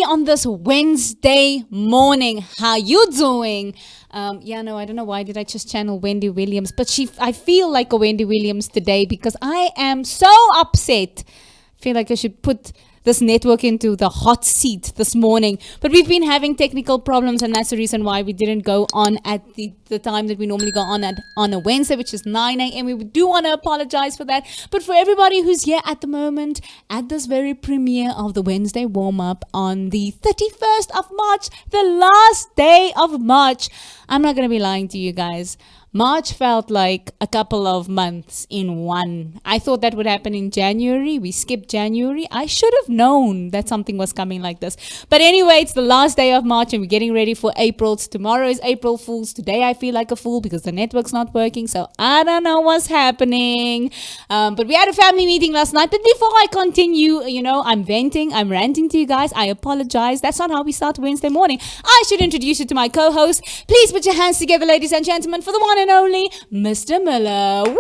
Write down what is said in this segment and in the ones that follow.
on this Wednesday morning. How you doing? I don't know why did I just channel Wendy Williams, but I feel like a Wendy Williams today because I am so upset. I feel like I should put this network into the hot seat this morning. But we've been having technical problems, and that's the reason why we didn't go on at the time that we normally go on on a Wednesday, which is 9 a.m. We do want to apologize for that. But for everybody who's here at the moment, at this very premiere of the Whensday Warm-Up on the 31st of March, the last day of March, I'm not going to be lying to you guys. March felt like a couple of months in one. I thought that would happen in January. We skipped January. I should have known that something was coming like this. But anyway, it's the last day of March and we're getting ready for April. Tomorrow is April Fool's. Today I feel like a fool because the network's not working. So I don't know what's happening. But we had a family meeting last night. But before I continue, I'm venting. I'm ranting to you guys. I apologize. That's not how we start Wednesday morning. I should introduce you to my co-host. Please put your hands together, ladies and gentlemen, for the one and only Mr. Miller. Woo!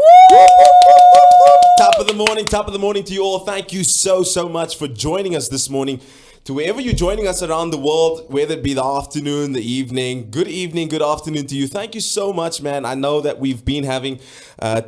Top of the morning to you all. Thank you so much for joining us this morning. To wherever you're joining us around the world, whether it be the afternoon, the evening, good afternoon to you. Thank you so much, man. I know that we've been having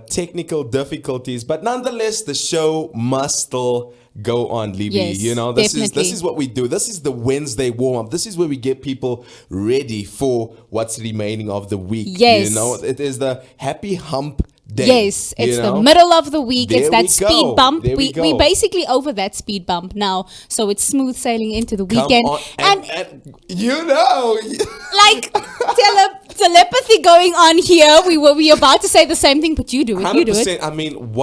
technical difficulties, but nonetheless, the show must still go on, Libby. Yes, This is what we do. This is the Whensday Warm-Up. This is where we get people ready for what's remaining of the week. Yes. It is the happy hump day. Yes, it's the middle of the week. It's that speed bump. We We basically over that speed bump now, so it's smooth sailing into the weekend. And like telepathy going on here. We were about to say the same thing, but you do it. 100%, You do it. I mean,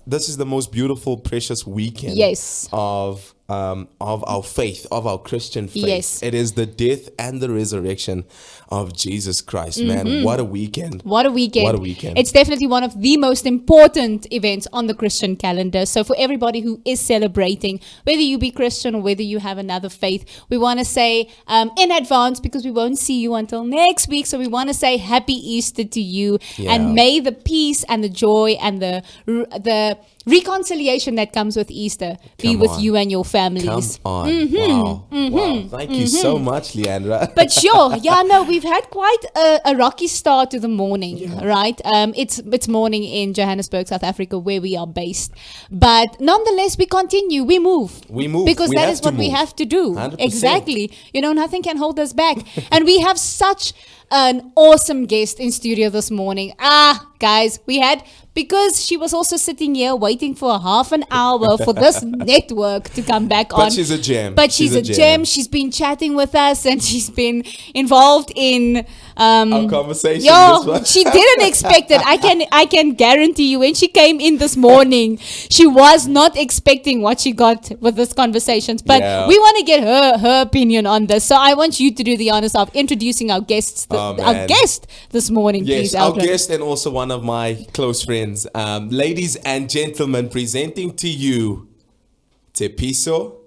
this is the most beautiful, precious weekend. Yes. Of our faith, of our Christian faith. Yes. It is the death and the resurrection of Jesus Christ, man. What a weekend. What a weekend. What a weekend. It's definitely one of the most important events on the Christian calendar. So for everybody who is celebrating, whether you be Christian or whether you have another faith, we want to say in advance, because we won't see you until next week. So we want to say Happy Easter to you. Yeah. And may the peace and the joy and the reconciliation that comes with Easter be with you and your families. Come on. Wow. Thank you so much, Leandra. But sure, we've had quite a rocky start to the morning, right? It's morning in Johannesburg, South Africa, where we are based. But nonetheless, we continue. We move. Because that is what we have to do. 100%. Exactly. Nothing can hold us back. And we have such an awesome guest in studio this morning. Guys, because she was also sitting here waiting for a half an hour for this network to come back on. But she's a gem. But she's a gem. She's been chatting with us and she's been involved in our conversation. She didn't expect it. I can guarantee you when she came in this morning, she was not expecting what she got with this conversations. But we want to get her opinion on this. So I want you to do the honors of introducing our guests. Our guest this morning, yes, please. Our guest and also one of my close friends. Ladies and gentlemen, presenting to you Tshepiso,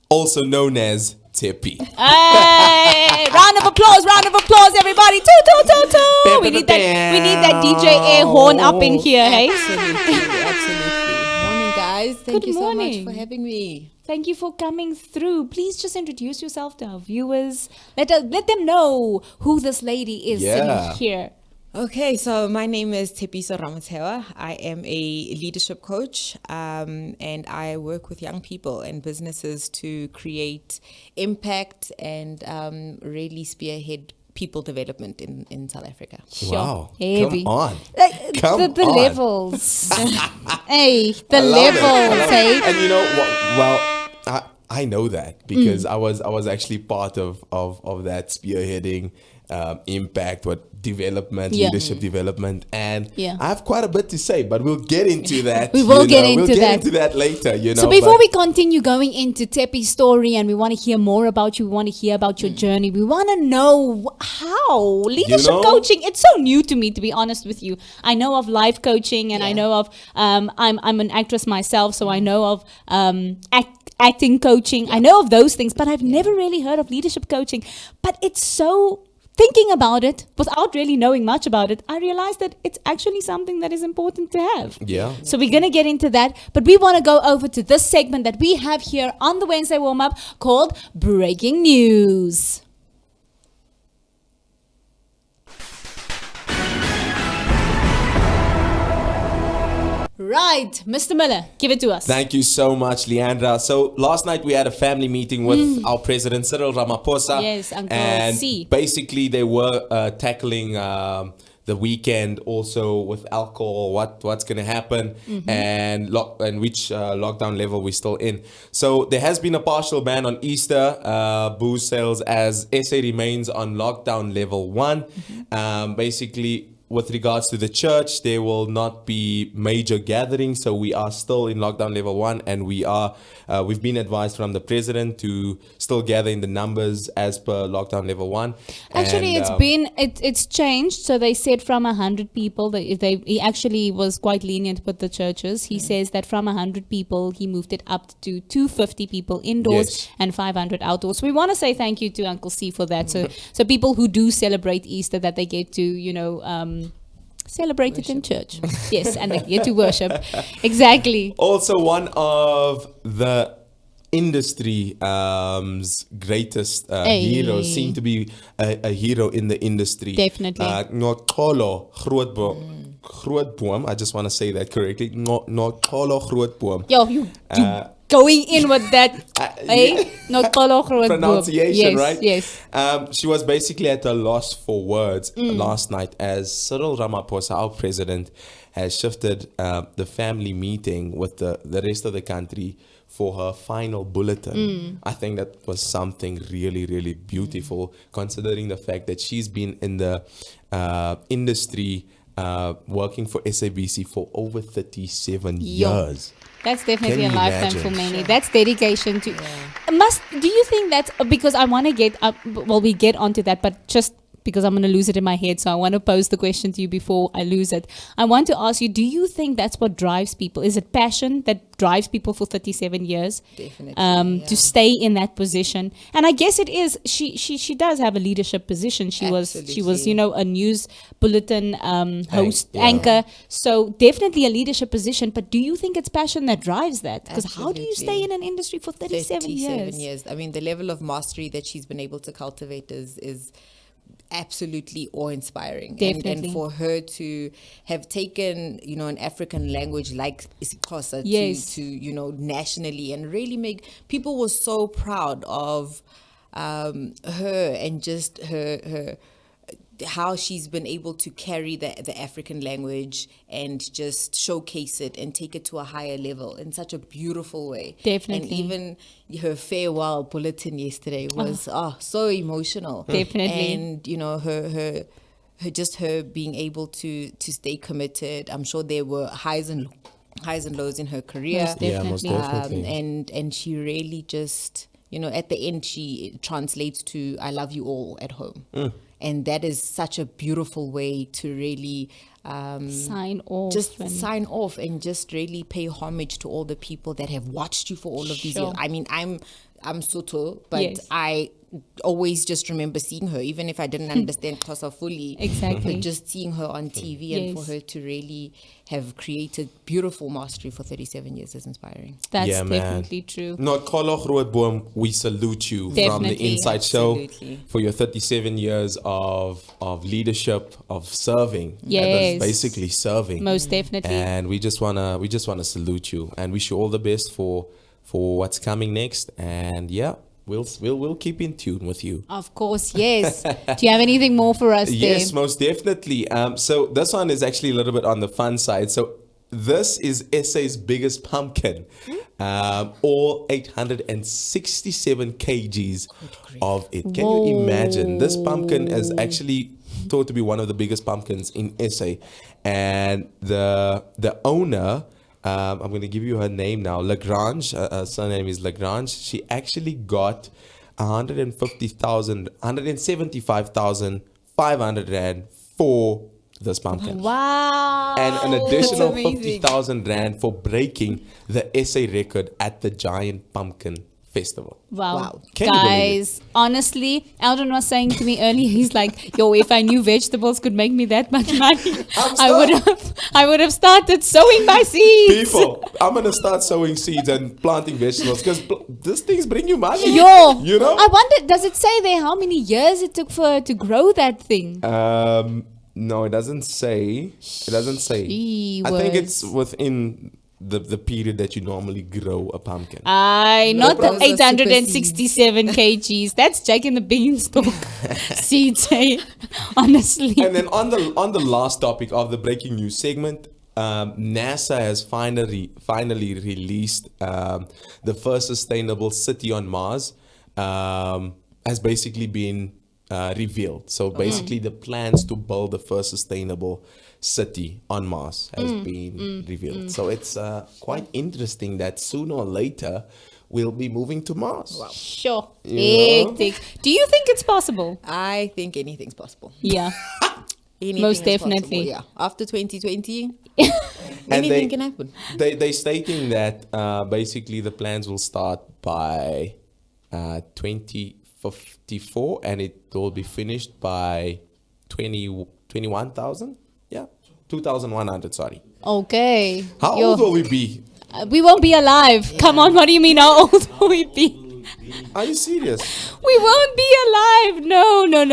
also known as Tshepi. Hey, round of applause, everybody. Toot. We need that DJ air horn up in here, hey? Absolutely. Morning, guys. Thank you so much for having me. Thank you for coming through. Please just introduce yourself to our viewers. Let them know who this lady is sitting here. Okay, so my name is Tshepiso Ramotsehoa. I am a leadership coach, and I work with young people and businesses to create impact and really spearhead people development in South Africa. Sure. Wow. Heavy. Come on. The levels. Hey, the levels. Hey. And I know that because I was actually part of that spearheading impact, development, leadership development, and I have quite a bit to say, but we'll get into that. We'll get into that later. So before we continue going into Tshepi's story, and we want to hear more about you, we want to hear about your journey. We want to know how leadership coaching. It's so new to me, to be honest with you. I know of life coaching, and I know of I'm an actress myself, so I know of acting coaching. I know of those things, but I've never really heard of leadership coaching. But it's so thinking about it without really knowing much about it, I realized that it's actually something that is important to have. Yeah. So we're going to get into that, but we want to go over to this segment that we have here on the Whensday Warm-Up called Breaking News. Right, Mr. Miller, give it to us. Thank you so much, Leandra. So last night we had a family meeting with our president, Cyril Ramaphosa. Yes, Uncle and C. basically they were tackling the weekend also with alcohol, what's going to happen, and which lockdown level we're still in. So there has been a partial ban on Easter booze sales as SA remains on lockdown level 1. Basically, with regards to the church, there will not be major gatherings, so we are still in lockdown level 1, and we've been advised from the president to still gather in the numbers as per lockdown level 1. Actually, And, it's changed. So they said from 100 people, he actually was quite lenient with the churches. He says that from 100 people, he moved it up to 250 people indoors Yes. and 500 outdoors. So we want to say thank you to Uncle C for that. So people who do celebrate Easter, that they get to, celebrate it in church. Yes, and they get to worship. Exactly. also one of the industry greatest heroes, seem to be a hero in the industry. Definitely. Noxolo Grootboom. I just want to say that correctly. Noxolo Grootboom. Yo, you going in with that, Yeah. Not Grootboom. Pronunciation, Yes, right? Yes. She was basically at a loss for words last night as Cyril Ramaphosa, our president, has shifted the family meeting with the rest of the country for her final bulletin. I think that was something really, really beautiful, considering the fact that she's been in the industry working for SABC for over 37 years. That's definitely Can a you lifetime for imagine? many. That's dedication to. Do you think that's because I want to get up? Well, we get onto that, but just because I'm going to lose it in my head, so I want to pose the question to you before I lose it. I want to ask you: do you think that's what drives people? Is it passion that drives people for 37 years? Definitely, To stay in that position, and I guess it is. She does have a leadership position. She was a news bulletin host, anchor. So definitely a leadership position. But do you think it's passion that drives that? Because how do you stay in an industry for 37 years? I mean, the level of mastery that she's been able to cultivate is absolutely awe-inspiring. Definitely. And for her to have taken, an African language like isiXhosa Yes. to nationally, and really make people were so proud of her, and just her how she's been able to carry the African language and just showcase it and take it to a higher level in such a beautiful way. Definitely. And even her farewell bulletin yesterday was so emotional. Definitely. And her being able to stay committed. I'm sure there were highs and lows in her career. Most Yeah, most Definitely. definitely. And she really just, at the end, she translates to "I love you all" at home. And that is such a beautiful way to really Sign off. sign off and just really pay homage to all the people that have watched you for all of these Sure. years. I mean, I'm Soto, but Yes. I always just remember seeing her, even if I didn't understand Xhosa fully. Exactly. But just seeing her on TV and for Yes. her to really have created beautiful mastery for 37 years is inspiring. That's Yeah, man. definitely true. Noxolo Grootboom, we salute you from the Definitely. Inside Show Absolutely. for your 37 years of leadership, of serving. And Yes. that's basically serving. Most definitely. And we just wanna salute you and wish you all the best for what's coming next. And yeah, we'll keep in tune with you. Of course, yes. Do you have anything more for us Yes, there? most definitely. So this one is actually a little bit on the fun side. So this is SA's biggest pumpkin, all 867 kgs of it. Can you imagine? This pumpkin is actually thought to be one of the biggest pumpkins in SA, and the owner. I'm going to give you her name now. Lagrange, her surname is Lagrange. She actually got 175,500 rand for this pumpkin. Wow. And an additional amazing. 50,000 rand for breaking the SA record at the Giant Pumpkin festival. Wow. Can you believe Guys, honestly, Eldon was saying to me earlier, he's like, yo, if I knew vegetables could make me that much money, I would have started sowing my seeds. People, I'm gonna start sowing seeds and planting vegetables because these things bring you money. Yo, you know. I wonder, does it say there how many years it took for her to grow that thing? No, it doesn't say. It doesn't say. Gee I think whiz. it's within the period that you normally grow a pumpkin. Not Those the are super 867 kgs. That's Jake in the Beanstalk seeds, hey? Honestly. And then on the last topic of the breaking news segment, NASA has finally released the first sustainable city on Mars. Has basically been revealed. So basically, the plans to build the first sustainable city on Mars has been revealed. So it's quite interesting that sooner or later we'll be moving to Mars. Wow. Sure. You know? Hectic. Do you think it's possible? I think anything's possible. Yeah. Anything Most is possible, definitely. yeah. After 2020, And anything can happen. They stating that basically the plans will start by 2054 and it will be finished by 21,000. Yeah, 2,100. Sorry. Okay. How Yo, old will we be? we won't be alive. Come on, what do you mean? How old will we be? Are you serious? We won't be alive. No. None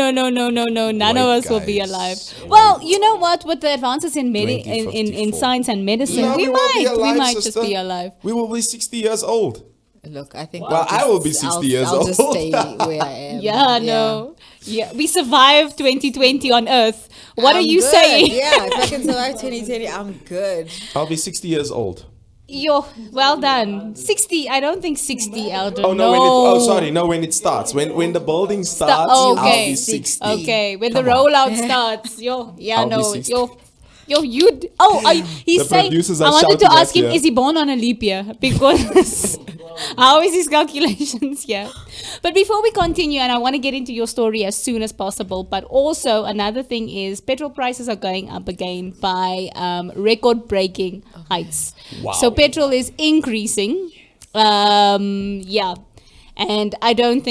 of us will be guys. alive. Well, you know what? With the advances in in 2054. science and medicine, No, we won't be alive, might sister. just be alive. We will be 60 years old. Look, I think. Well, I will be 60 years I'll old. just stay where I am. No. Yeah, we survived 2020 on Earth. What are I'm you good. saying? Yeah, if I can survive 2020, I'm good. I'll be 60 years old. Yo, well done. 60. I don't think 60, Eldon. Oh no! When it starts, when the building starts, okay. I'll be 60. Okay, when the Come on. rollout starts, yo, I'll be 60. He's The saying. producers I are wanted to shouting ask at him, you. is he born on a leap year? Because how is his calculations here? But before we continue, and I want to get into your story as soon as possible, but also another thing is petrol prices are going up again by record-breaking heights. Wow. So petrol is increasing. Yeah. And I don't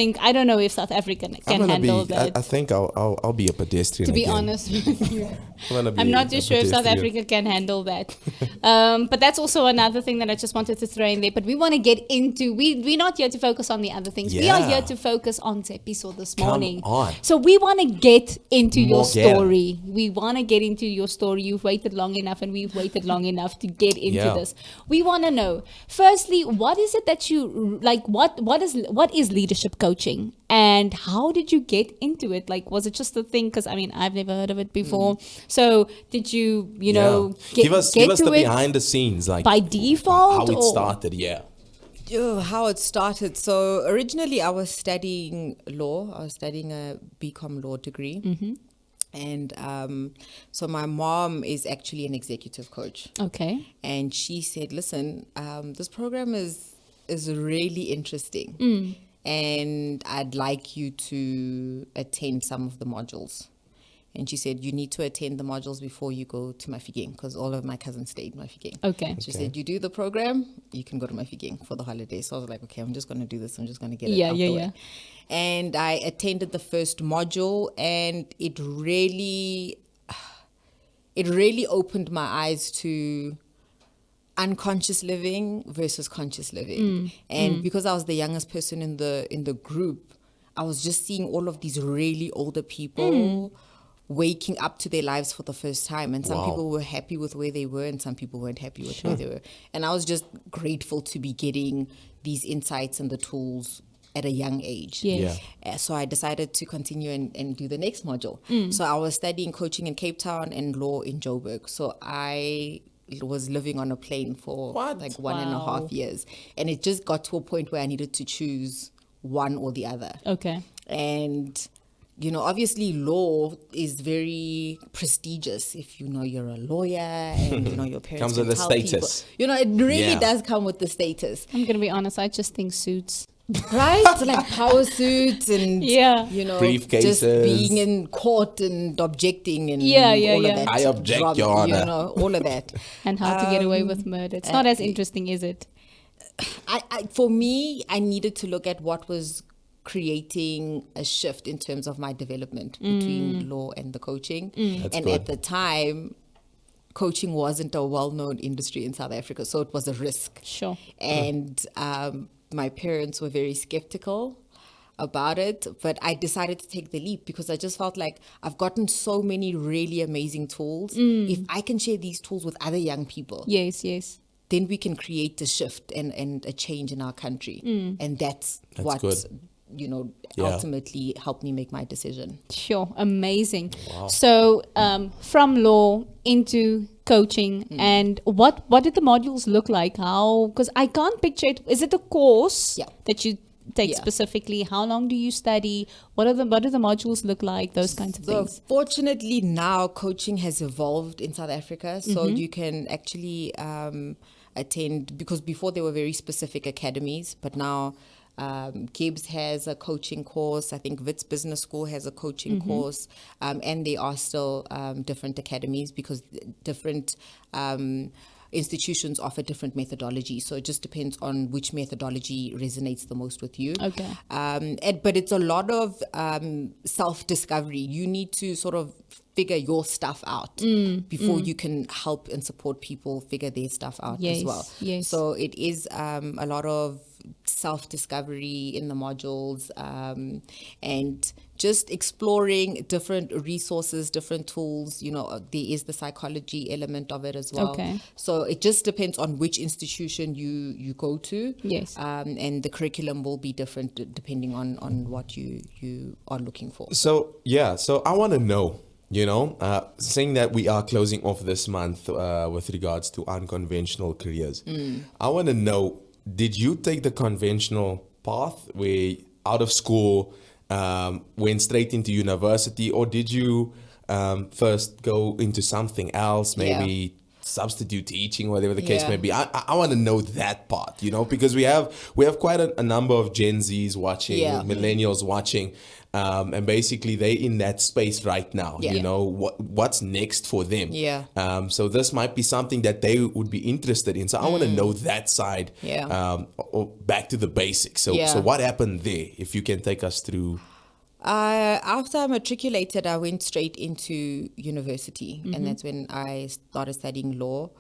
know if South Africa can handle that. I think I'll be a pedestrian. To be again. honest with you. I'm not too sure if South Africa can handle that. But that's also another thing that I just wanted to throw in there. But we want to get into, we're not here to focus on the other things. We are Yeah. here to focus on Tshepiso this Come morning. on. So we want to get into your More get. story. We want to get into your story. You've waited long enough and we've waited long enough to get into Yeah. this. We want to know, firstly, what is it that you, like, what is leadership coaching? And how did you get into it? Like, was it just a thing? Because, I mean, I've never heard of it before. So did you, know, give us get the to it behind the scenes, like by default? how it or- started. Yeah. How it started. So originally I was studying law. I was studying a BCom law degree. Mm-hmm. And so my mom is actually an executive coach. Okay. And she said, listen, this program is really interesting. And I'd like you to attend some of the modules. And she said, you need to attend the modules before you go to Mafeking, because all of my cousins stayed in Mafeking. Okay. She said, you do the program, you can go to Mafeking for the holiday. So I was like, okay, I'm just going to do this. I'm just going to get it out the way. And I attended the first module, and it really opened my eyes to unconscious living versus conscious living. And because I was the youngest person in the group, I was just seeing all of these really older people waking up to their lives for the first time. And some Wow. people were happy with where they were, and some people weren't happy with where they were. And I was just grateful to be getting these insights and the tools at a young age. Yes. So I decided to continue and do the next module. So I was studying coaching in Cape Town and law in Joburg. So I was living on a plane for like 1.5 years. And it just got to a point where I needed to choose one or the other. Okay. And, you know, obviously law is very prestigious if you know you're a lawyer and, you know, your parents Comes can with the tell status. people. You know, it really Yeah. does come with the status. I'm going to be honest. I just think suits. Right? So like power suits and, Yeah. you know, Briefcases. just being in court and objecting and Yeah, all yeah. of that. I object, drama, Your Honor. You know, all of that. And how to get away with murder. It's not as interesting, is it? for me, I needed to look at what was creating a shift in terms of my development between law and the coaching. That's And good. at the time, coaching wasn't a well-known industry in South Africa, so it was a risk. Sure. And my parents were very skeptical about it, but I decided to take the leap because I just felt like I've gotten so many really amazing tools. If I can share these tools with other young people, Yes, yes. then we can create a shift and a change in our country. And that's what, good. Yeah. ultimately helped me make my decision. Sure, amazing. So from law into coaching, and what did the modules look like? How? Because I can't picture it. Is it a course Yeah. that you take Yeah. specifically? How long do you study? What do the modules look like? Those kinds of So things. fortunately now coaching has evolved in South Africa, so you can actually attend, because before there were very specific academies, but now Gibbs has a coaching course. I think Wits Business School has a coaching course, and there are still different academies because different institutions offer different methodologies. So it just depends on which methodology resonates the most with you. Okay. But it's a lot of self-discovery. You need to sort of figure your stuff out before you can help and support people figure their stuff out as well. Yes. So it is a lot of self-discovery in the modules, and just exploring different resources, different tools. There is the psychology element of it as well. Okay. So it just depends on which institution you go to. Yes. And the curriculum will be different depending on what you are looking for. So I want to know, saying that we are closing off this month with regards to unconventional careers, I want to know, did you take the conventional path where out of school, went straight into university, or did you first go into something else, maybe substitute teaching, whatever the case may be? I want to know that part, because we have quite a number of Gen Zs watching, millennials watching, and basically they're in that space right now. What's next for them? So this might be something that they would be interested in. So I want to know that side. Or back to the basics. So what happened there? If you can take us through. After I matriculated, I went straight into university, and that's when I started studying law.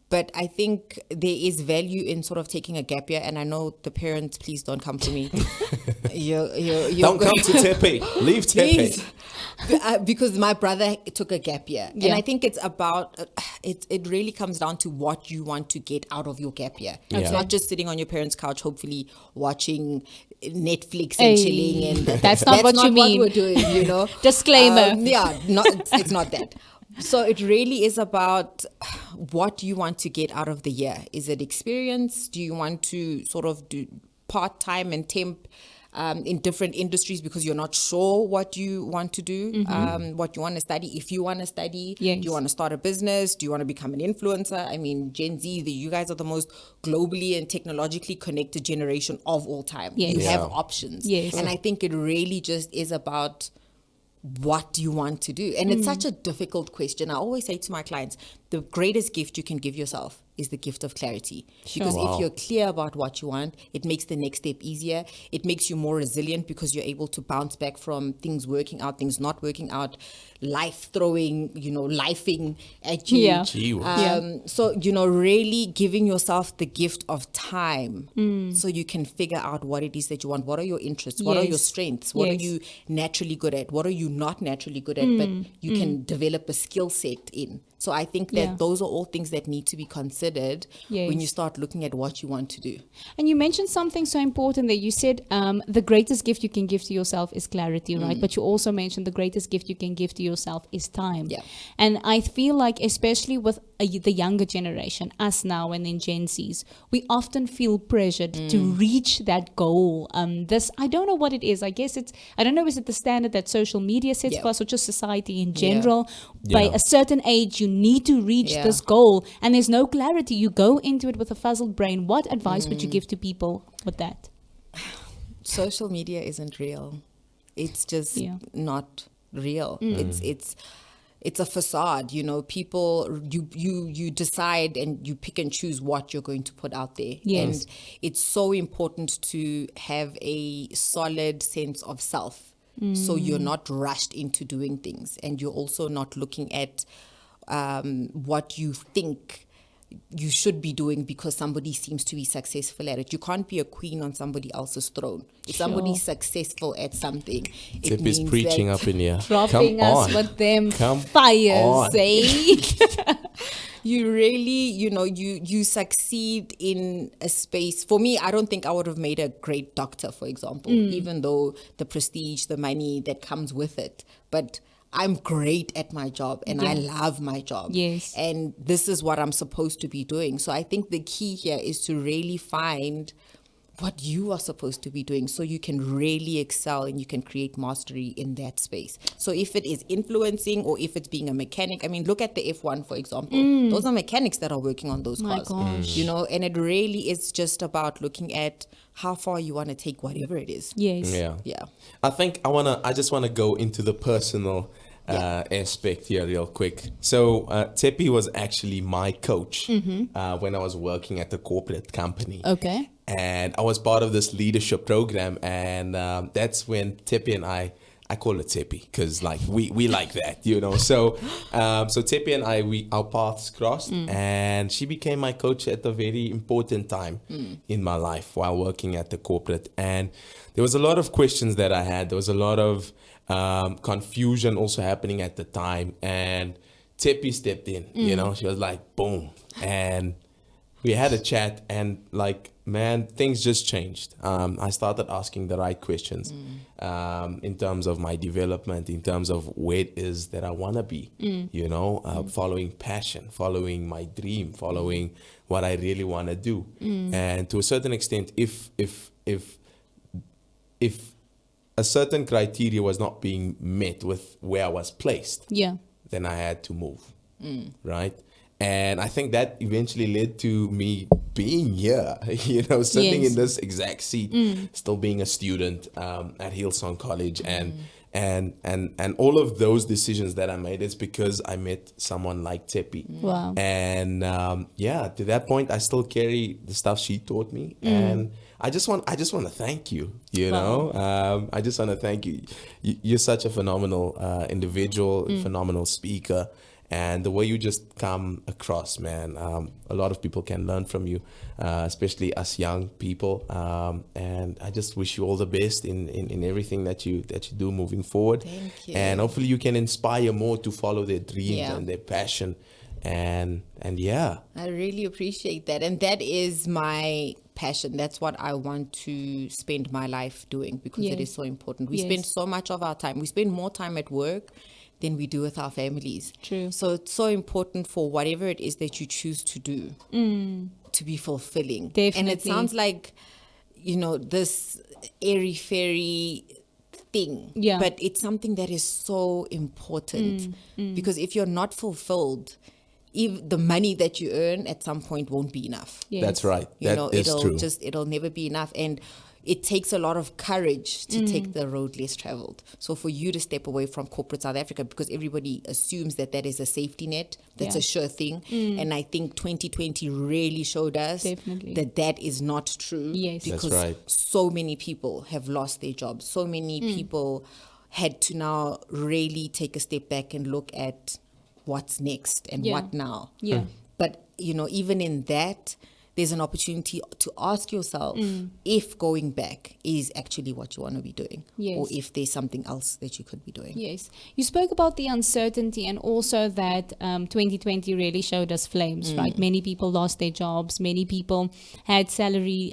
But I think there is value in sort of taking a gap year, and I know the parents, please don't come to me. Don't come to Tepe. Leave Tepe. Please. Because my brother took a gap year, and I think it's about it really comes down to what you want to get out of your gap year. It's not just sitting on your parents' couch, hopefully watching Netflix and chilling, and that's not what you mean. What we're doing, Disclaimer. It's not that. So it really is about what you want to get out of the year. Is it experience? Do you want to sort of do part-time and temp in different industries because you're not sure what you want to do, what you want to study? If you want to study, do you want to start a business? Do you want to become an influencer? I mean, Gen Z, you guys are the most globally and technologically connected generation of all time. You have options. And I think it really just is about what do you want to do? And it's such a difficult question. I always say to my clients, the greatest gift you can give yourself is the gift of clarity. Because if you're clear about what you want, it makes the next step easier. It makes you more resilient because you're able to bounce back from things working out, things not working out, life throwing, lifing at you. So, really giving yourself the gift of time so you can figure out what it is that you want. What are your interests? What are your strengths? What are you naturally good at? What are you not naturally good at, but you can develop a skill set in? So I think that those are all things that need to be considered when you start looking at what you want to do. And you mentioned something so important that you said the greatest gift you can give to yourself is clarity, right? But you also mentioned the greatest gift you can give to yourself is time. And I feel like, especially with the younger generation, us now and then Gen Zs, we often feel pressured to reach that goal. I don't know what it is. I guess I don't know, is it the standard that social media sets for us, or just society in general? By a certain age, you need to reach this goal, and there's no clarity. You go into it with a fuzzled brain. What advice would you give to people with that? Social media isn't real. It's just not real. it's a facade, you know. People, you decide and you pick and choose what you're going to put out there. Yes. And it's so important to have a solid sense of self. So you're not rushed into doing things, and you're also not looking at what you think you should be doing because somebody seems to be successful at it. You can't be a queen on somebody else's throne. If somebody's successful at something, it Tip means is preaching up in here. Dropping Come us on. with them Come fires, on. eh? you really, you know, you succeed in a space. For me, I don't think I would have made a great doctor, for example, even though the prestige, the money that comes with it. But I'm great at my job and I love my job. Yes. And this is what I'm supposed to be doing. So I think the key here is to really find what you are supposed to be doing so you can really excel and you can create mastery in that space. So if it is influencing or if it's being a mechanic, I mean, look at the F1, for example. Those are mechanics that are working on those My cars. gosh. You know, and it really is just about looking at how far you want to take whatever it is. Yes. Yeah. I just wanna go into the personal aspect here real quick. So Tshepi was actually my coach when I was working at the corporate company. Okay. And I was part of this leadership program, and that's when Tshepi and I call it Tshepi because like we like that, you know. So so Tshepi and our paths crossed, and she became my coach at a very important time in my life while working at the corporate. And there was a lot of questions that I had. There was a lot of confusion also happening at the time, and Tshepi stepped in. You know, she was like, boom, and we had a chat, and like, man, things just changed. I started asking the right questions in terms of my development, in terms of where it is that I want to be, you know, following passion, following my dream, following what I really want to do. And to a certain extent, if a certain criteria was not being met with where I was placed, then I had to move, right? And I think that eventually led to me being here, you know, sitting in this exact seat, still being a student at Hillsong College, and all of those decisions that I made is because I met someone like Tshepi. Wow. And to that point, I still carry the stuff she taught me, and I just want to thank you. You know, I just want to thank you. You're such a phenomenal individual, phenomenal speaker. And the way you just come across, man, a lot of people can learn from you, especially us young people. And I just wish you all the best in everything that you do moving forward. Thank you. And hopefully you can inspire more to follow their dreams and their passion. And I really appreciate that. And that is my passion. That's what I want to spend my life doing because it is so important. We spend so much of our time. We spend more time at work than we do with our families. True. So it's so important for whatever it is that you choose to do to be fulfilling. Definitely. And it sounds like, you know, this airy-fairy thing. Yeah. But it's something that is so important because if you're not fulfilled, the money that you earn at some point won't be enough. Yes. that's right. You know, That is true. it'll never be enough. And it takes a lot of courage to take the road less traveled. So for you to step away from corporate South Africa, because everybody assumes that is a safety net, that's a sure thing. And I think 2020 really showed us that is not true. Yes. Because That's right. so many people have lost their jobs. So many people had to now really take a step back and look at what's next and what now. Yeah. But, you know, even in that, there's an opportunity to ask yourself if going back is actually what you want to be doing, or if there's something else that you could be doing. Yes. You spoke about the uncertainty and also that 2020 really showed us flames, right? Many people lost their jobs. Many people had salary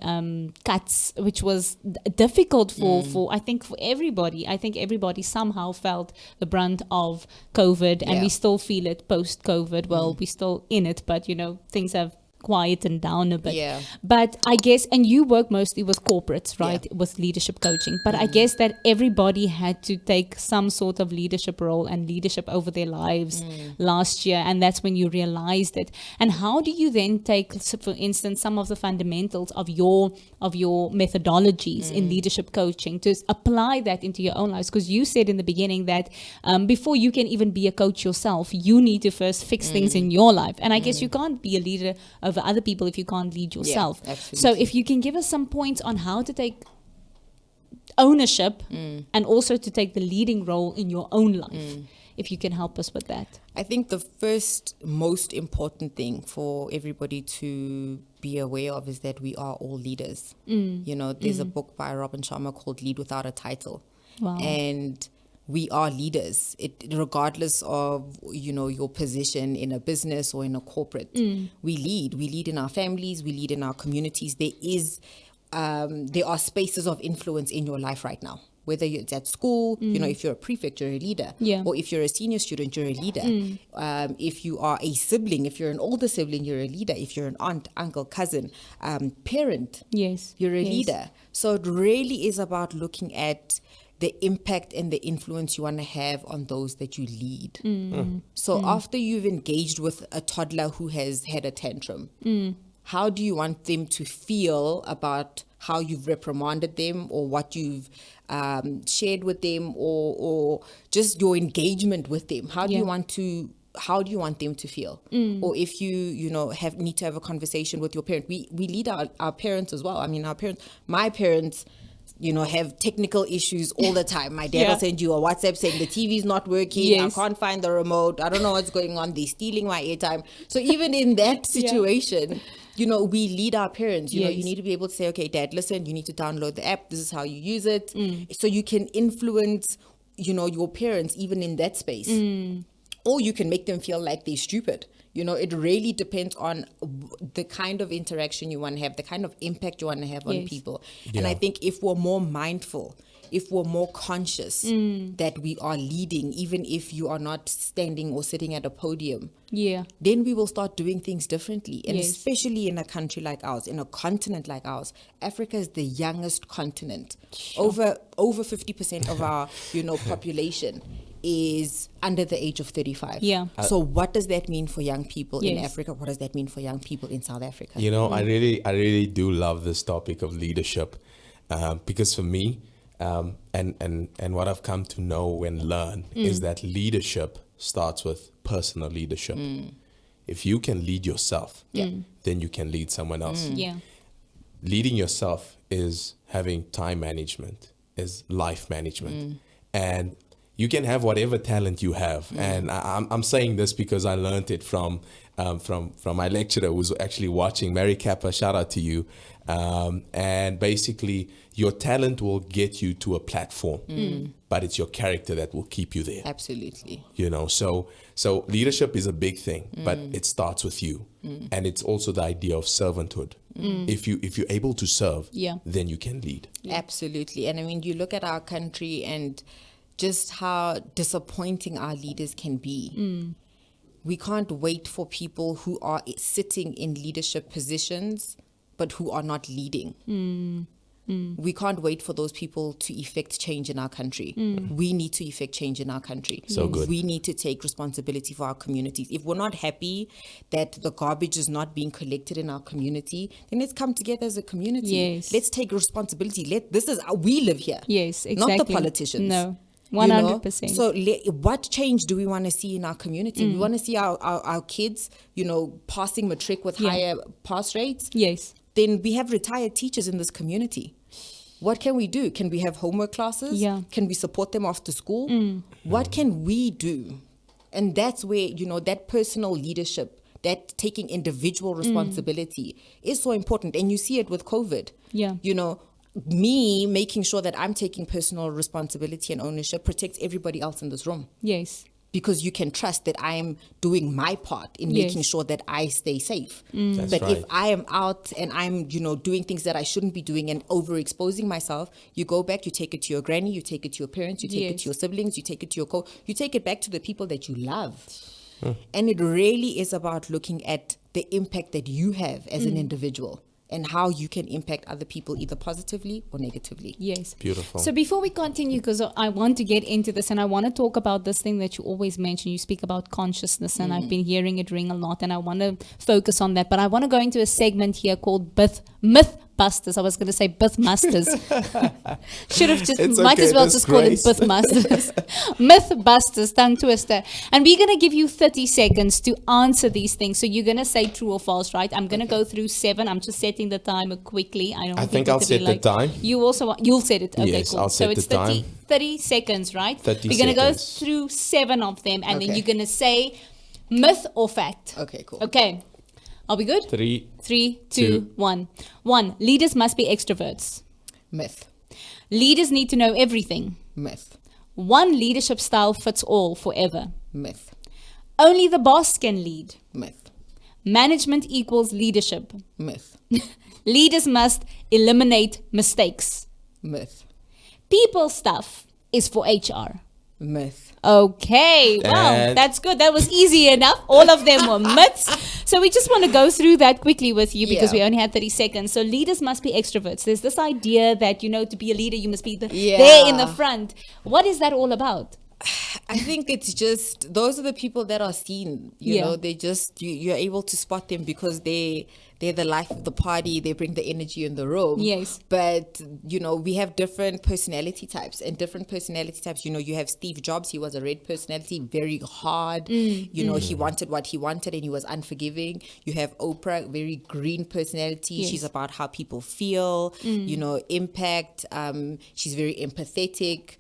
cuts, which was difficult for I think, for everybody. I think everybody somehow felt the brunt of COVID, and we still feel it post-COVID. Well, we're still in it, but, you know, things have quietened down a bit. Yeah. But I guess, and you work mostly with corporates, right? With leadership coaching. But I guess that everybody had to take some sort of leadership role and leadership over their lives last year. And that's when you realized it. And how do you then take, so for instance, some of the fundamentals of your methodologies in leadership coaching to apply that into your own lives? Because you said in the beginning that before you can even be a coach yourself, you need to first fix things in your life. And I guess you can't be a leader over other people if you can't lead yourself. So if you can give us some points on how to take ownership and also to take the leading role in your own life, if you can help us with that. I think the first most important thing for everybody to be aware of is that we are all leaders. You know, there's a book by Robin Sharma called Lead Without a Title. Wow. And we are leaders, regardless of, you know, your position in a business or in a corporate. We lead in our families, we lead in our communities. There are spaces of influence in your life right now. Whether it's at school, you know, if you're a prefect, you're a leader. Yeah. Or if you're a senior student, you're a leader. If you are a sibling, if you're an older sibling, you're a leader. If you're an aunt, uncle, cousin, parent, Yes. you're a leader. So it really is about looking at the impact and the influence you want to have on those that you lead. So after you've engaged with a toddler who has had a tantrum, how do you want them to feel about how you've reprimanded them or what you've shared with them or just your engagement with them? How do you want them to feel? Or if you know, need to have a conversation with your parent. We lead our parents as well. I mean, my parents, you know, have technical issues all the time. My dad will send you a WhatsApp saying the TV's not working. I can't find the remote. I don't know what's going on. They're stealing my airtime. So even in that situation, you know, we lead our parents. You know, you need to be able to say, okay, Dad, listen, you need to download the app. This is how you use it. So you can influence, you know, your parents even in that space. Or you can make them feel like they're stupid. You know, it really depends on the kind of interaction you want to have, the kind of impact you want to have on people. And I think if we're more mindful, if we're more conscious that we are leading, even if you are not standing or sitting at a podium, then we will start doing things differently. And especially in a country like ours, in a continent like ours, Africa is the youngest continent. Over 50% of our, you know, population is under the age of 35. So what does that mean for young people in Africa? What does that mean for young people in South Africa? You know, I really do love this topic of leadership because for me, and what I've come to know and learn is that leadership starts with personal leadership. If you can lead yourself, then you can lead someone else. Leading yourself is having time management, is life management. And you can have whatever talent you have. And I'm saying this because I learned it from my lecturer who was actually watching, Mary Kappa, shout out to you. And basically your talent will get you to a platform, but it's your character that will keep you there. Absolutely. You know, so leadership is a big thing, but it starts with you. And it's also the idea of servanthood. If you're able to serve, then you can lead. Absolutely. And I mean, you look at our country and just how disappointing our leaders can be. We can't wait for people who are sitting in leadership positions, but who are not leading. We can't wait for those people to effect change in our country. We need to effect change in our country. So good. We need to take responsibility for our communities. If we're not happy that the garbage is not being collected in our community, then let's come together as a community. Let's take responsibility. We live here. Exactly. Not the politicians. No. 100%. So what change do we want to see in our community? We want to see our kids, you know, passing matric with higher pass rates. Then we have retired teachers in this community. What can we do? Can we have homework classes? Can we support them after school? What can we do? And that's where, you know, that personal leadership, that taking individual responsibility is so important. And you see it with COVID. You know, me making sure that I'm taking personal responsibility and ownership protects everybody else in this room. Because you can trust that I am doing my part in making sure that I stay safe. But if I am out and I'm, you know, doing things that I shouldn't be doing and overexposing myself, you go back, you take it to your granny, you take it to your parents, you take it to your siblings, you take it to your you take it back to the people that you love. And it really is about looking at the impact that you have as an individual and how you can impact other people either positively or negatively. Yes. Beautiful. So before we continue, because I want to get into this and I want to talk about this thing that you always mention. You speak about consciousness and I've been hearing it ring a lot and I want to focus on that. But I want to go into a segment here called Mythbusters. I was going to say Mythbusters. Should have just, It's might okay, as well that's just call it grace. Mythbusters. Mythbusters, tongue twister. And we're going to give you 30 seconds to answer these things. So you're going to say true or false, right? I'm going to go through 7. I'm just setting the timer quickly. I don't I want think people I'll to be set the like, time. You also you'll set it. Okay, Yes, cool. I'll So set it's the 30, time. 30 seconds, right? 30 We're going to go seconds. through 7 of them and then Okay. you're going to say myth or fact. Okay, cool. Okay. Are we good? 3. 3, 2, 1. 1. Leaders must be extroverts. Myth. Leaders need to know everything. Myth. One leadership style fits all forever. Myth. Only the boss can lead. Myth. Management equals leadership. Myth. Leaders must eliminate mistakes. Myth. People stuff is for HR. Myth. Okay, wow, And- that's good. That was easy enough. All of them were myths. So we just want to go through that quickly with you because Yeah. we only had 30 seconds. So leaders must be extroverts. There's this idea that, to be a leader, you must be Yeah. there in the front. What is that all about? I think it's just those are the people that are seen. You Yeah. know, they just you're able to spot them because they're the life of the party. They bring the energy in the room. Yes. But we have different personality types, and different personality types. You have Steve Jobs. He was a red personality, very hard. He wanted what he wanted, and he was unforgiving. You have Oprah, very green personality. Yes. She's about how people feel. Impact. She's very empathetic.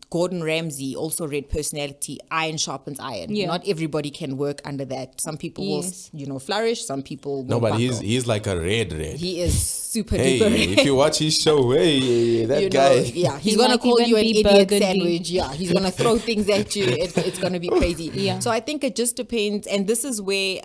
Gordon Ramsay, also red personality, iron sharpens iron. Yeah. Not everybody can work under that. Some people Yes. will, flourish. Some people will No, but buckle. he's like a red. He is super Hey, duper red. if you watch his show, hey, that guy. Yeah, he's He gonna might call even you an be idiot burgundy. sandwich. Yeah, he's gonna throw things at you. It's gonna be crazy. Yeah. So I think it just depends, and this is where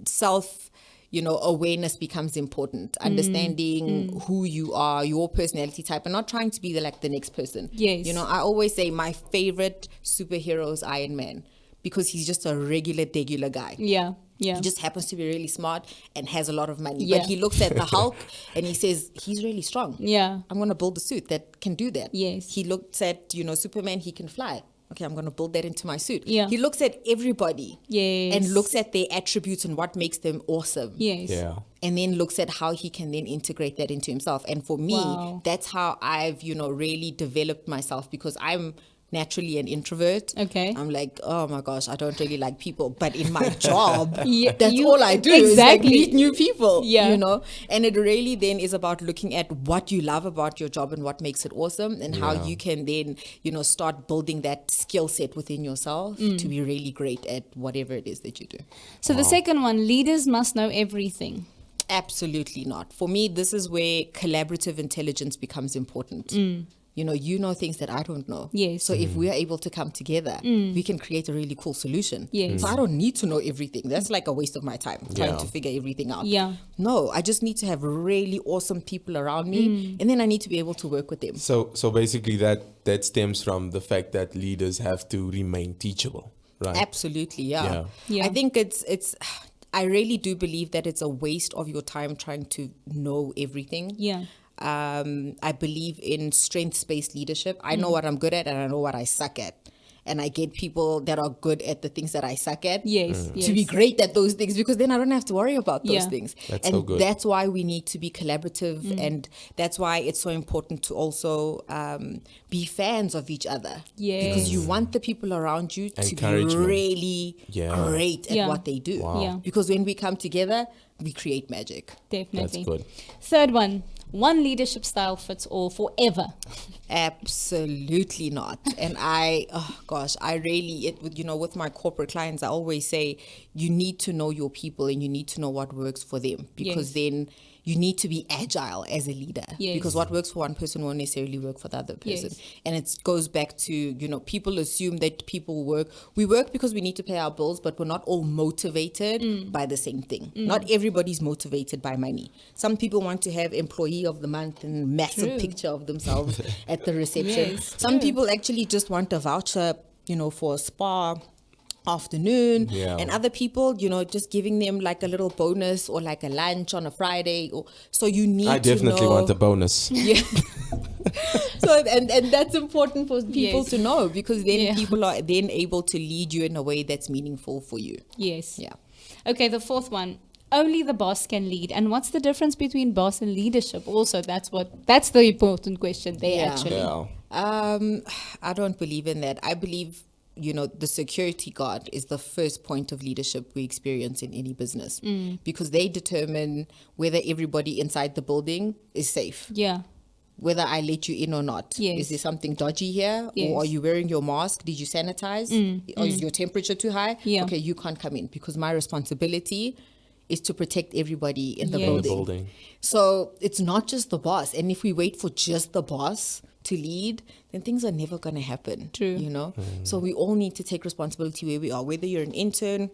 self. Awareness becomes important. Understanding who you are, your personality type, and not trying to be the next person. Yes. I always say my favorite superhero is Iron Man because he's just a regular guy. Yeah, yeah. He just happens to be really smart and has a lot of money. Yeah. But he looks at the Hulk and he says, he's really strong. Yeah. I'm going to build a suit that can do that. Yes. He looks at, Superman, he can fly. Okay, I'm going to build that into my suit. Yeah. He looks at everybody Yes. and looks at their attributes and what makes them awesome. Yes. Yeah. And then looks at how he can then integrate that into himself. And for me, Wow. that's how I've, really developed myself because I'm naturally an introvert. Okay. I'm like, oh my gosh, I don't really like people. But in my job, Yeah, that's you- all I do exactly. is meet new people. Yeah. And it really then is about looking at what you love about your job and what makes it awesome and how you can then, start building that skill set within yourself to be really great at whatever it is that you do. So the second one, leaders must know everything. Absolutely not. For me, this is where collaborative intelligence becomes important. You know things that I don't know. Yes. So if we are able to come together, we can create a really cool solution. Yes. So I don't need to know everything. That's like a waste of my time trying Yeah. to figure everything out. Yeah. No, I just need to have really awesome people around me, and then I need to be able to work with them. So basically that stems from the fact that leaders have to remain teachable, right? Absolutely, yeah. Yeah. I think it's. I really do believe that it's a waste of your time trying to know everything. Yeah. I believe in strengths-based leadership. I know what I'm good at and I know what I suck at. And I get people that are good at the things that I suck at Yes. Yes. to be great at those things because then I don't have to worry about those Yeah. things. That's and so good. that's why we need to be collaborative and that's why it's so important to also be fans of each other. Because you want the people around you to be Encouragement. really Yeah. great at Yeah. what they do. Wow. Yeah. Because when we come together, we create magic. Definitely. That's good. Third one leadership style fits all forever. Absolutely not. And I really, with my corporate clients, I always say you need to know your people and you need to know what works for them because then you need to be agile as a leader Yes. because what works for one person won't necessarily work for the other person. Yes. And it goes back to, people assume that we work because we need to pay our bills, but we're not all motivated by the same thing. Not everybody's motivated by money. Some people want to have employee of the month and massive True. picture of themselves at the reception. Yes, Some true. people actually just want a voucher, for a spa afternoon, Yeah. and other people, just giving them like a little bonus or like a lunch on a Friday. So you need I definitely to know. want a bonus. Yeah. So and that's important for people Yes. to know, because then Yeah. people are then able to lead you in a way that's meaningful for you. Yes. Yeah. Okay, the fourth one. Only the boss can lead. And what's the difference between boss and leadership? Also, that's the important question there, Yeah. actually. Yeah. I don't believe in that. I believe, the security guard is the first point of leadership we experience in any business, because they determine whether everybody inside the building is safe, Yeah. whether I let you in or not. Yes. Is there something dodgy here? Yes. Or are you wearing your mask? Did you sanitize? Or is your temperature too high? Yeah. Okay, you can't come in, because my responsibility is to protect everybody in the Yes. In the building. So it's not just the boss. And if we wait for just the boss to lead, then things are never going to happen. True. So we all need to take responsibility where we are, whether you're an intern,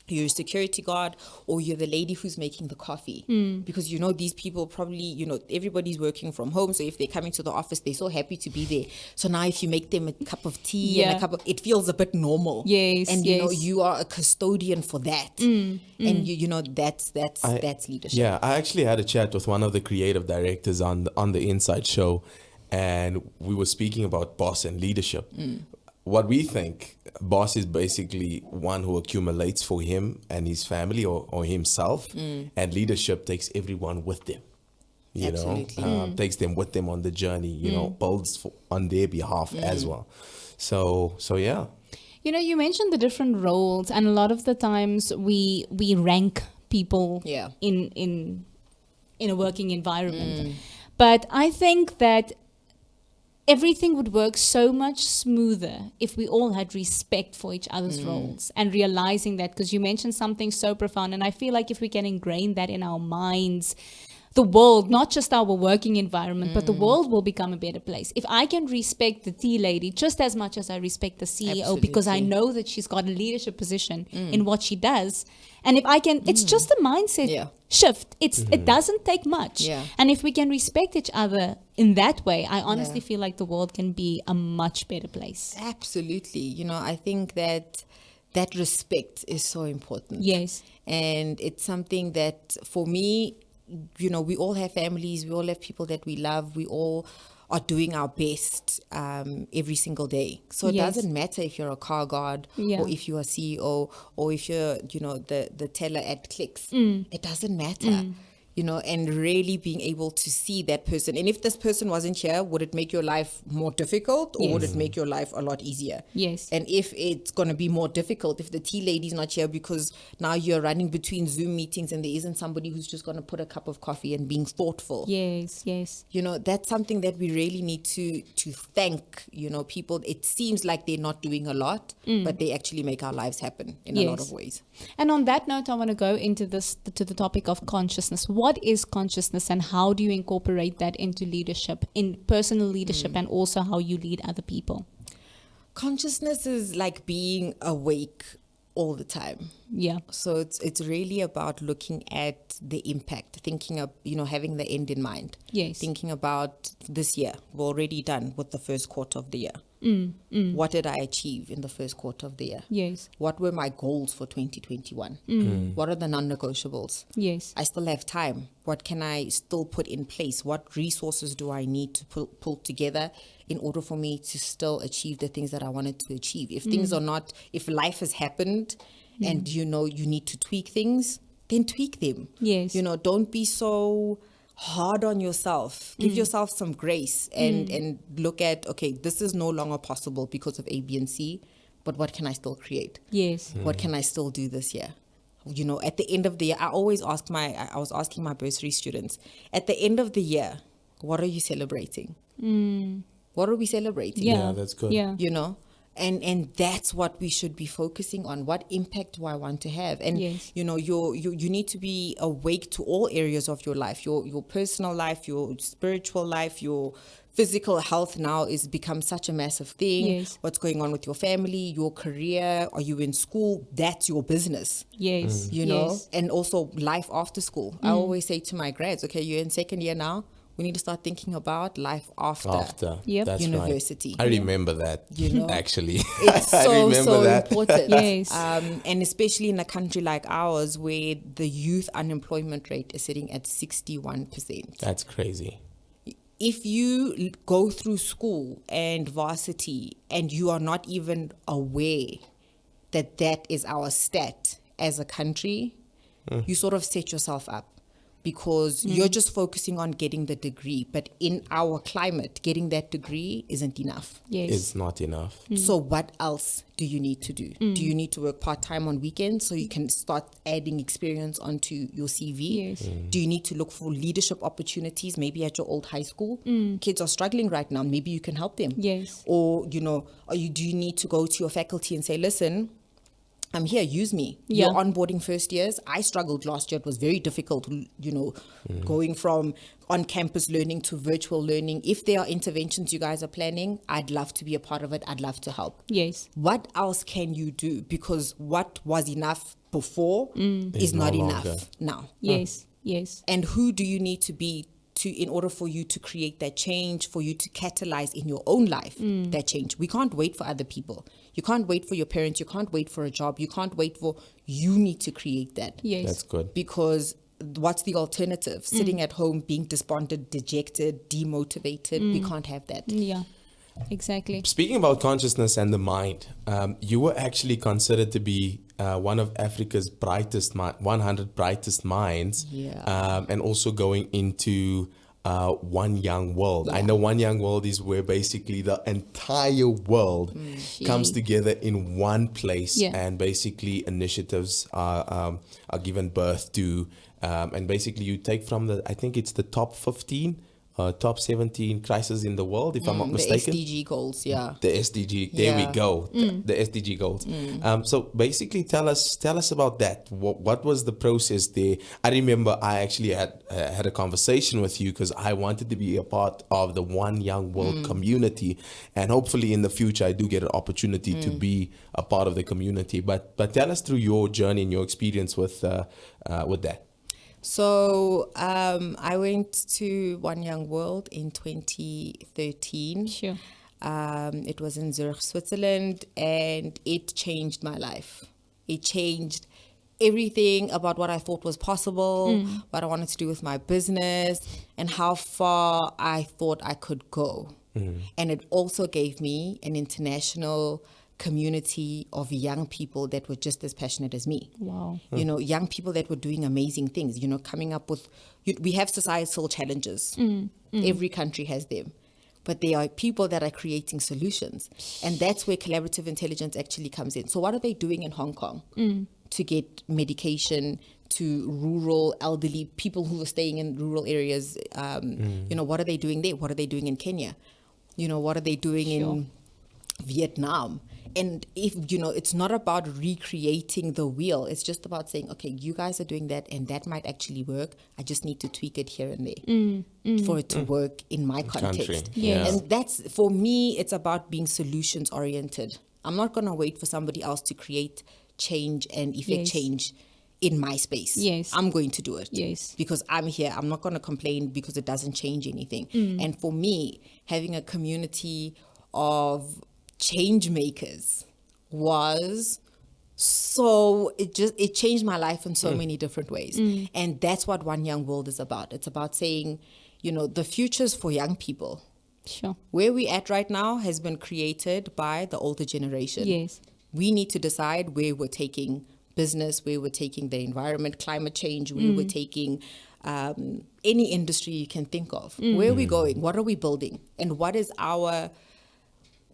you're a security guard, or you're the lady who's making the coffee. Because, these people probably, everybody's working from home. So if they come into the office, they're so happy to be there. So now if you make them a cup of tea and it feels a bit normal. Yes, And, yes. you are a custodian for that. And, that's leadership. Yeah, I actually had a chat with one of the creative directors on the Inside Show, and we were speaking about boss and leadership. What we think, boss is basically one who accumulates for him and his family or himself, and leadership takes everyone with them. Absolutely. Takes them with them on the journey. Builds on their behalf as well. So yeah. You mentioned the different roles, and a lot of the times we rank people Yeah. in a working environment. But I think that everything would work so much smoother if we all had respect for each other's roles, and realizing that, because you mentioned something so profound, and I feel like if we can ingrain that in our minds, the world, not just our working environment, but the world will become a better place. If I can respect the tea lady just as much as I respect the CEO, because I Absolutely. know that she's got a leadership position in what she does, and if I can, it's just a mindset shift. It doesn't take much. Yeah. And if we can respect each other in that way, I honestly feel like the world can be a much better place. Absolutely. I think that respect is so important. Yes. And it's something that, for me, we all have families, we all have people that we love, we all are doing our best every single day. So it Yes. doesn't matter if you're a car guard, Yeah. or if you're a CEO, or if you're, the teller at Clicks. It doesn't matter. And really being able to see that person. And if this person wasn't here, would it make your life more difficult, or would Yes. it make your life a lot easier? Yes. And if it's going to be more difficult, if the tea lady's not here because now you're running between Zoom meetings and there isn't somebody who's just going to put a cup of coffee and being thoughtful. Yes. Yes. That's something that we really need to thank, people. It seems like they're not doing a lot, but they actually make our lives happen in a lot Yes. of ways. And on that note, I want to go into to the topic of consciousness. What is consciousness, and how do you incorporate that into leadership, in personal leadership, and also how you lead other people? Consciousness is like being awake all the time. Yeah. So it's really about looking at the impact, thinking of, having the end in mind. Yes. Thinking about this year. We're already done with the first quarter of the year. What did I achieve in the first quarter of the year? Yes. What were my goals for 2021? What are the non-negotiables? Yes. I still have time. What can I still put in place? What resources do I need to pull together in order for me to still achieve the things that I wanted to achieve? If things are not, if life has happened and you need to tweak things, then tweak them. Yes. Don't be so hard on yourself. Give yourself some grace and look at, okay, this is no longer possible because of A, B, and C, but what can I still create? Yes. What can I still do this year? At the end of the year, I was asking my bursary students, at the end of the year, what are you celebrating? What are we celebrating? Yeah. That's good. Yeah. And that's what we should be focusing on. What impact do I want to have? And Yes. you need to be awake to all areas of your life, your personal life, your spiritual life, your physical health now is become such a massive thing. Yes. What's going on with your family, your career? Are you in school? That's your business. Yes. And also life after school. I always say to my grads, okay, you're in second year now. we need to start thinking about life after. Yep. That's university. Right. I remember that. Actually, It's I so remember that. important. Yes. And especially in a country like ours, where the youth unemployment rate is sitting at 61%. That's crazy. If you go through school and varsity and you are not even aware that that is our stat as a country, you sort of set yourself up, because you're just focusing on getting the degree. But in our climate, getting that degree isn't enough. Yes. It's not enough. So what else do you need to do? Do you need to work part-time on weekends so you can start adding experience onto your CV? Yes. Do you need to look for leadership opportunities, maybe at your old high school? Kids are struggling right now. Maybe you can help them. Yes. Or, do you need to go to your faculty and say, listen, I'm here, use me. Yeah. Your onboarding first years, I struggled last year. It was very difficult, going from on-campus learning to virtual learning. If there are interventions you guys are planning, I'd love to be a part of it. I'd love to help. Yes. What else can you do? Because what was enough before is not no enough longer. now. Yes. Yes. And who do you need to be in order for you to create that change, for you to catalyze in your own life that change? We can't wait for other people. You can't wait for your parents. You can't wait for a job. You can't wait for, you need to create that. Yes. That's good. Because what's the alternative? Sitting at home, being despondent, dejected, demotivated. We can't have that. Yeah. Exactly. Speaking about consciousness and the mind, you were actually considered to be one of Africa's 100 brightest minds, and also going into One Young World. I know One Young World is where basically the entire world comes together in one place, and basically initiatives are given birth to, and basically you take from I think it's the top 15. Top 17 crises in the world, if I'm not mistaken. The SDG goals, The SDG, there we go. The SDG goals. So basically, tell us about that. What was the process there? I remember I actually had a conversation with you because I wanted to be a part of the One Young World community, and hopefully in the future I do get an opportunity to be a part of the community. But tell us through your journey and your experience with that. So I went to One Young World in 2013. Sure. It was in Zurich, Switzerland, and it changed my life. It changed everything about what I thought was possible, what I wanted to do with my business, and how far I thought I could go. And it also gave me an international community of young people that were just as passionate as me. Wow. Young people that were doing amazing things, coming up with, we have societal challenges. Every country has them. But there are people that are creating solutions. And that's where collaborative intelligence actually comes in. So what are they doing in Hong Kong to get medication to rural elderly people who are staying in rural areas? What are they doing there? What are they doing in Kenya? What are they doing in Vietnam? And if, it's not about recreating the wheel. It's just about saying, okay, you guys are doing that and that might actually work. I just need to tweak it here and there for it to work in my context. Yes. And that's, for me, it's about being solutions oriented. I'm not going to wait for somebody else to create change and effect change in my space. Yes. I'm going to do it. Yes. Because I'm here. I'm not going to complain because it doesn't change anything. And for me, having a community of change makers was it changed my life in so many different ways. And that's what One Young World is about. It's about saying, the future's for young people. Sure. Where we're at right now has been created by the older generation. Yes. We need to decide where we're taking business, where we're taking the environment, climate change, where we're taking any industry you can think of. Where are we going? What are we building? And what is our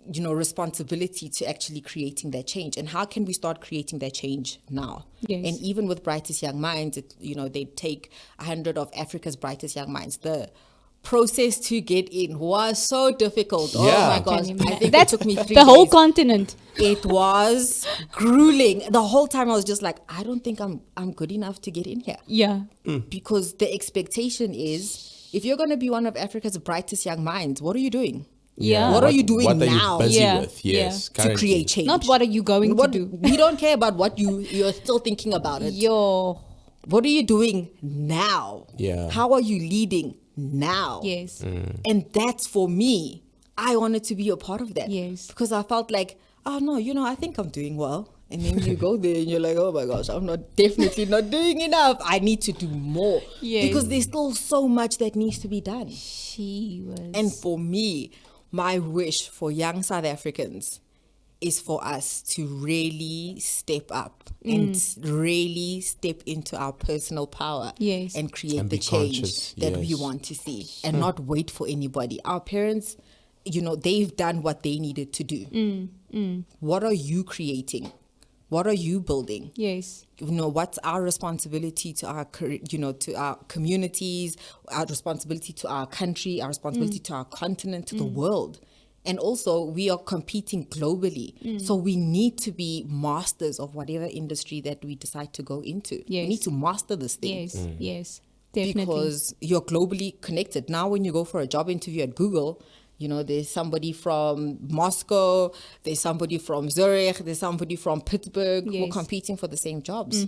responsibility to actually creating that change, and how can we start creating that change now? Yes. And even with Brightest Young Minds, they take 100 of Africa's brightest young minds. The process to get in was so difficult. Oh my gosh, I think it took me 3 days. The whole continent. It was grueling. The whole time I was just like, I don't think I'm good enough to get in here. Yeah. Because the expectation is, if you're going to be one of Africa's brightest young minds, what are you doing? Yeah. What are you doing what now? Are you busy Yeah. with? Yes, To currently. create change. Not what are you going to do. We don't care about what you're still thinking about it. Yo. What are you doing now? Yeah. How are you leading now. Yes. And that's for me. I wanted to be a part of that. Yes. Because I felt like, oh no, I think I'm doing well. And then you go there and you're like, oh my gosh, I'm definitely not doing enough. I need to do more. Yes. Because there's still so much that needs to be done. She was. And for me, my wish for young South Africans is for us to really step up and really step into our personal power. Yes. And create And the be change conscious. that we Yes. want to see and not wait for anybody. Our parents, they've done what they needed to do. What are you creating? What are you building? Yes. What's our responsibility to our, to our communities, our responsibility to our country, our responsibility to our continent, to the world. And also, we are competing globally. So we need to be masters of whatever industry that we decide to go into. Yes. We need to master this thing. Yes. Yes. Definitely. Because you're globally connected. Now, when you go for a job interview at Google, there's somebody from Moscow, there's somebody from Zurich, there's somebody from Pittsburgh who are Yes. competing for the same jobs.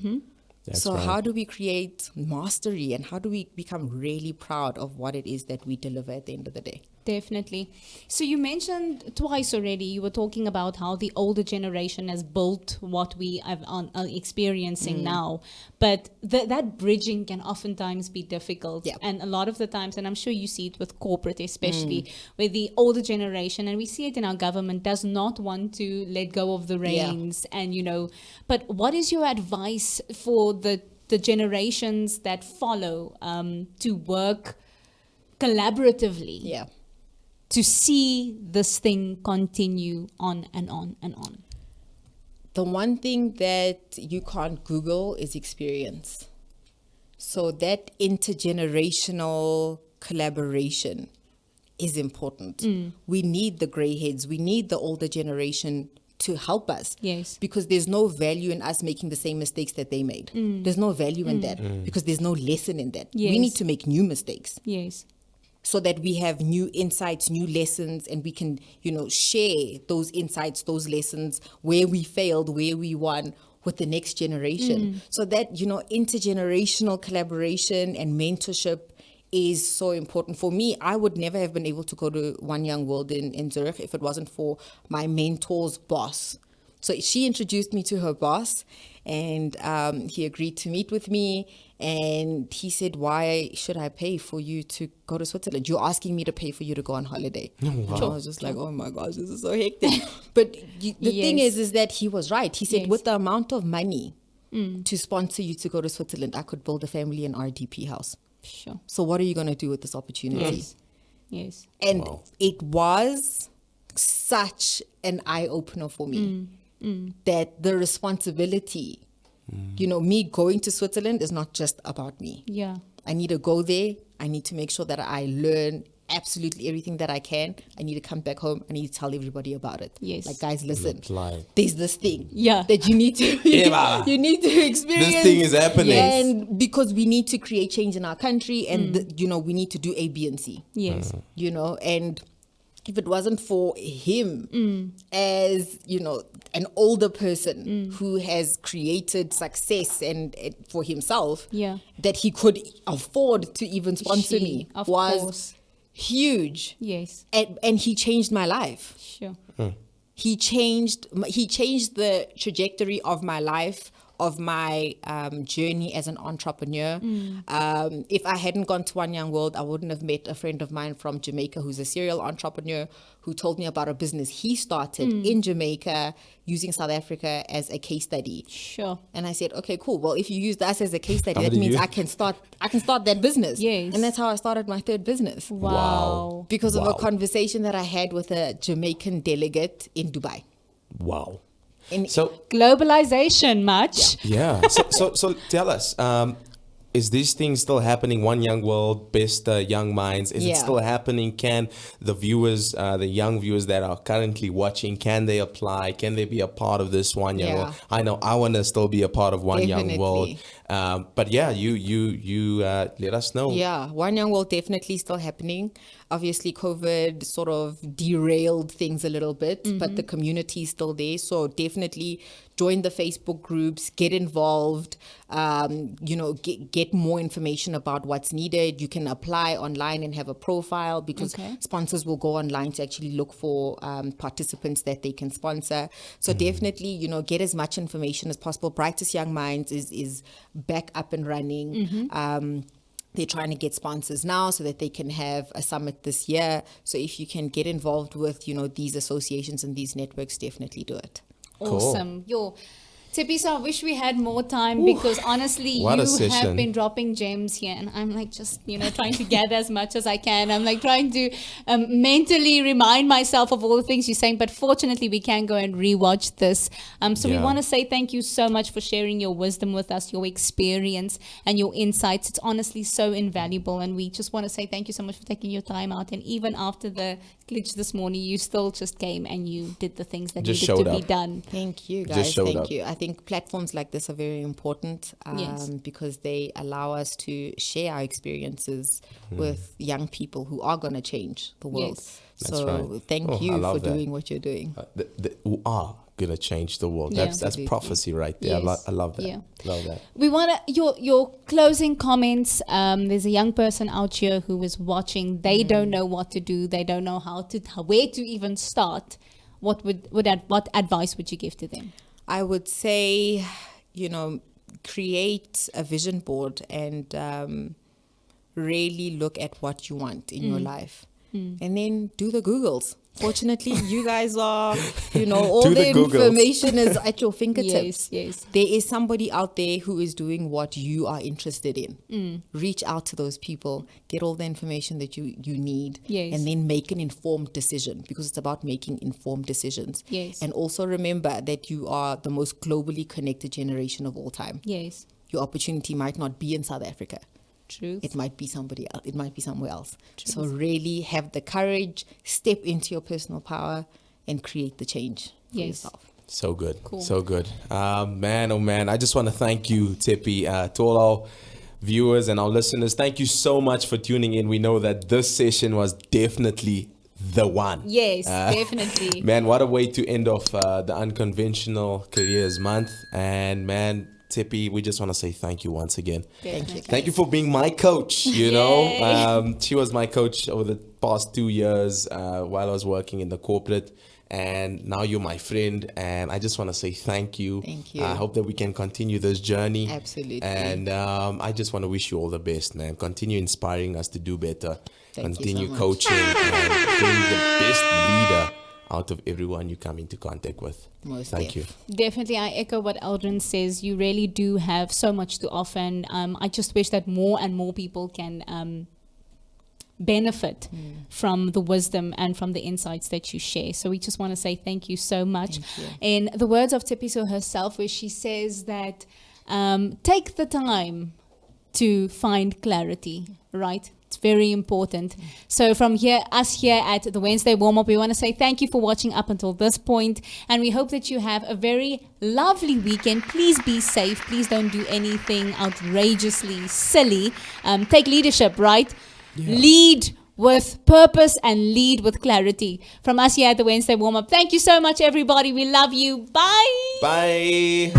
That's So right. how do we create mastery and how do we become really proud of what it is that we deliver at the end of the day? Definitely. So you mentioned twice already, you were talking about how the older generation has built what we are experiencing now. But that bridging can oftentimes be difficult. Yeah. And a lot of the times, and I'm sure you see it with corporate especially, where the older generation, and we see it in our government, does not want to let go of the Yeah. reins. And, but what is your advice for the generations that follow to work collaboratively? Yeah. To see this thing continue on and on and on? The one thing that you can't Google is experience. So that intergenerational collaboration is important. We need the grey heads. We need the older generation to help us. Yes. Because there's no value in us making the same mistakes that they made. There's no value in that because there's no lesson in that. Yes. We need to make new mistakes. Yes. So that we have new insights, new lessons, and we can, share those insights, those lessons, where we failed, where we won with the next generation. So that, intergenerational collaboration and mentorship is so important. For me, I would never have been able to go to One Young World in Zurich if it wasn't for my mentor's boss. So she introduced me to her boss, and he agreed to meet with me. And he said, "Why should I pay for you to go to Switzerland? You're asking me to pay for you to go on holiday." And I was just like, "Oh my gosh, this is so hectic." But the thing is that he was right. He said, Yes. with the amount of money to sponsor you to go to Switzerland, I could build a family in RDP house. Sure. So what are you going to do with this opportunity? Yes. Yes. And Wow. it was such an eye-opener for me that the responsibility, me going to Switzerland is not just about me. Yeah. I need to go there. I need to make sure that I learn absolutely everything that I can. I need to come back home. I need to tell everybody about it. Yes. Like, guys, listen, Apply. there's this thing Yeah. that you need to Yeah. you need to experience. This thing is happening. And because we need to create change in our country and we need to do A, B, and C. Yes. And if it wasn't for him as, an older person who has created success and for himself, Yeah. that he could afford to even sponsor me Of was course. huge. Yes. And he changed my life. Sure. He changed the trajectory of my life, of my journey as an entrepreneur. If I hadn't gone to One Young World, I wouldn't have met a friend of mine from Jamaica who's a serial entrepreneur who told me about a business he started in Jamaica using South Africa as a case study. Sure. And I said, okay, cool. Well, if you used us as a case study, How that did means you- I can start that business. Yes. And that's how I started my third business. Wow. Because of Wow. a conversation that I had with a Jamaican delegate in Dubai. Wow. And So Globalization, much. yeah. So tell us, is this thing still happening? One Young World, Best Young Minds, is it Yeah. still happening? Can the viewers, the young viewers that are currently watching, can they apply? Can they be a part of this One Young Yeah. World? I know I want to still be a part of One Young World. Definitely. But yeah, you let us know. Yeah, One Young World definitely still happening. Obviously, COVID sort of derailed things a little bit, but the community is still there. So definitely join the Facebook groups, get involved, get more information about what's needed. You can apply online and have a profile, because sponsors will go online to actually look for participants that they can sponsor. So definitely, get as much information as possible. Brightest Young Minds is back up and running. They're trying to get sponsors now so that they can have a summit this year. So if you can get involved with, these associations and these networks, definitely do it. Awesome. Tshepiso, I wish we had more time, because honestly, you have been dropping gems here, and I'm like just, trying to gather as much as I can. I'm like trying to mentally remind myself of all the things you're saying, but fortunately we can go and rewatch this. So we want to say thank you so much for sharing your wisdom with us, your experience and your insights. It's honestly so invaluable, and we just want to say thank you so much for taking your time out. And even after the glitch this morning, you still just came and you did the things that needed to be done. Thank you, guys. Thank you. I think platforms like this are very important, because they allow us to share our experiences with young people who are going to change the world. So thank you for doing what you're doing. Who are going to change the world. That's prophecy right there. I love that. Yeah. Love that. We want your closing comments. There's a young person out here who is watching. They don't know what to do. They don't know where to even start. What advice would you give to them? I would say, create a vision board and really look at what you want in your life. And then do the Googles. Fortunately, you guys are, all the information is at your fingertips. Yes. There is somebody out there who is doing what you are interested in. Reach out to those people, get all the information that you need, and then make an informed decision, because it's about making informed decisions. Yes. And also remember that you are the most globally connected generation of all time. Yes. Your opportunity might not be in South Africa. Truth. It might be somebody else. It might be somewhere else. Truth. So really have the courage, step into your personal power, and create the change for yourself. So good. Cool. So good. Man, oh man. I just want to thank you, Tshepi, to all our viewers and our listeners. Thank you so much for tuning in. We know that this session was definitely the one. Yes, definitely. Man, what a way to end off the Unconventional Careers month. And man, Tshepi, we just want to say thank you once again. Thank you for being my coach. She was my coach over the past 2 years while I was working in the corporate, and now you're my friend, and I just want to say thank you. I hope that we can continue this journey. Absolutely. And I just want to wish you all the best, man. Continue inspiring us to do better. Continue so coaching and being the best leader out of everyone you come into contact with. Thank you. Definitely, I echo what Eldrin says. You really do have so much to offer, and I just wish that more and more people can benefit from the wisdom and from the insights that you share. So we just want to say thank you so much. In the words of Tshepiso herself, where she says that take the time to find clarity, right? It's very important. So from us here at the Whensday Warm-Up, we want to say thank you for watching up until this point, and we hope that you have a very lovely weekend. Please be safe. Please don't do anything outrageously silly. Take leadership, right? Lead with purpose and lead with clarity. From us here at the Whensday Warm-Up, thank you so much, everybody. We love you. Bye. Bye.